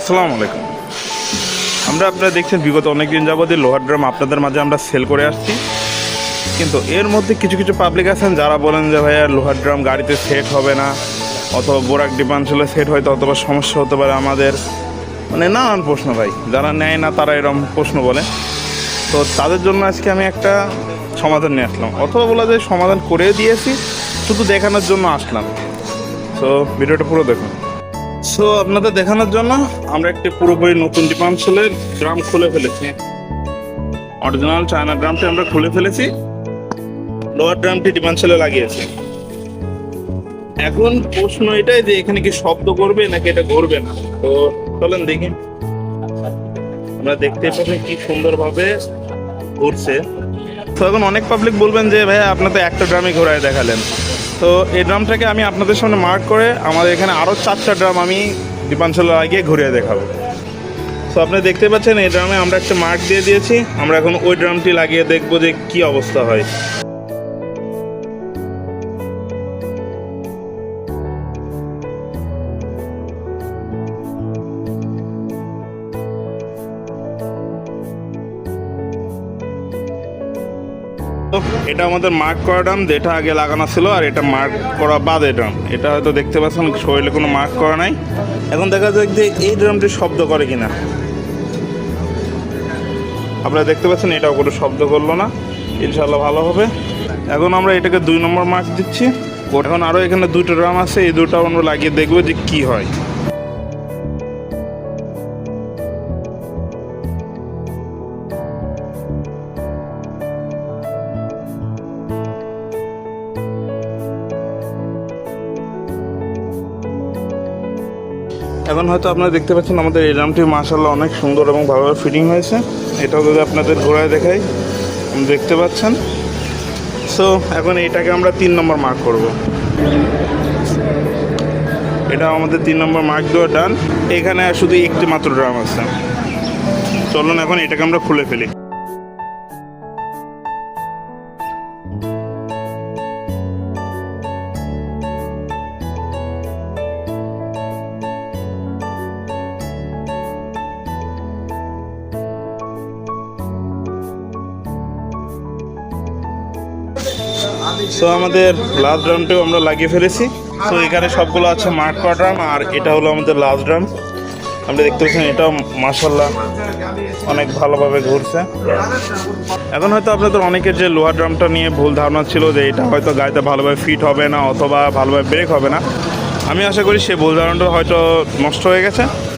আসসালামু আলাইকুম। আপনারা দেখছেন বিগত অনেক দিন যাবতীয় লোহার ড্রাম আপনাদের মাঝে আমরা সেল করে আসছি, কিন্তু এর মধ্যে কিছু কিছু পাবলিক আছেন যারা বলেন যে ভাইয়া লোহার ড্রাম গাড়িতে সেট হবে না, অথবা বোরাক ডিপাঞ্চলে সেট হয়তো অথবা সমস্যা হতে পারে আমাদের, মানে নানান প্রশ্ন ভাই। যারা নেয় না তারা এরকম প্রশ্ন বলে, তো তাদের জন্য আজকে আমি একটা সমাধান নিয়ে আসলাম, অথবা বলা যায় সমাধান করে দিয়েছি, শুধু দেখানোর জন্য আসলাম। তো ভিডিওটা পুরো দেখুন। সো আপনাদের দেখানোর জন্য আমরা একটি পুরোপুরি নতুন ডিপাঞ্চলের ড্রাম খুলে ফেলেছি। অরিজিনাল চায়না ড্রামটি আমরা খুলে ফেলেছি, লোহার ড্রামটি ডিপাঞ্চলে লাগিয়েছি। এখন প্রশ্ন এটাই যে এখানে কি শব্দ করবে নাকি এটা করবে না। তো চলেন দেখি। আমরা দেখতে পাচ্ছি কি সুন্দরভাবে ঘুরছে। তো এখন অনেক পাবলিক বলবেন যে ভাইয়া আপনার তো একটা ড্রামই ঘোরায় দেখালেন, তো এই ড্রামটাকে আমি আপনাদের সামনে মার্ক করে আমাদের এখানে আরও 4টা ড্রাম আমি ডিপাঞ্চলে লাগিয়ে ঘুরিয়ে দেখাবো। তো আপনি দেখতে পাচ্ছেন এই ড্রামে আমরা একটা মার্ক দিয়ে দিয়েছি। আমরা এখন ওই ড্রামটি লাগিয়ে দেখবো যে কি অবস্থা হয়। তো এটা আমাদের মার্ক করা ড্রাম, যেটা আগে লাগানো ছিল, আর এটা মার্ক করা বাদে ড্রাম। এটা হয়তো দেখতে পাচ্ছেন শরীরে কোনো মার্ক করা নাই। এখন দেখা যাক যে এই ড্রামটি শব্দ করে কিনা। আপনারা দেখতে পাচ্ছেন এটাও কোনো শব্দ করলো না, ইনশাল্লাহ ভালো হবে। এখন আমরা এটাকে 2 নম্বর মার্ক দিচ্ছি। এখন আরও এখানে 2টা ড্রাম আছে, এই 2টা আমরা লাগিয়ে দেখবো যে কি হয়। এখন হয়তো আপনারা দেখতে পাচ্ছেন আমাদের এই ড্রামটি মাশাআল্লাহ অনেক সুন্দর এবং ভালোভাবে ফিটিং হয়েছে। এটাও যদি আপনাদের ঘোরায় দেখাই, দেখতে পাচ্ছেন। সো এখন এইটাকে আমরা 3 নম্বর মার্ক করব। এটা আমাদের 3 নম্বর মার্ক দেওয়া ডান। এখানে শুধু একটি মাত্র ড্রাম আছে। চলুন এখন এটাকে আমরা খুলে ফেলি। সো আমাদের লাস্ট ড্রামটাও আমরা লাগিয়ে ফেলেছি। তো এখানে সবগুলো আছে মার্ক করা ড্রাম, আর এটা হলো আমাদের লাস্ট ড্রাম। আমরা দেখতে পাচ্ছেন এটাও মাশাআল্লাহ অনেক ভালোভাবে ঘুরছে। এখন হয়তো আপনাদের অনেকের যে লোহার ড্রামটা নিয়ে ভুল ধারণা ছিল যে এটা হয়তো গাড়িতে ভালোভাবে ফিট হবে না অথবা ভালোভাবে ব্রেক হবে না, আমি আশা করি সেই ভুল ধারণাটা হয়তো নষ্ট হয়ে গেছে।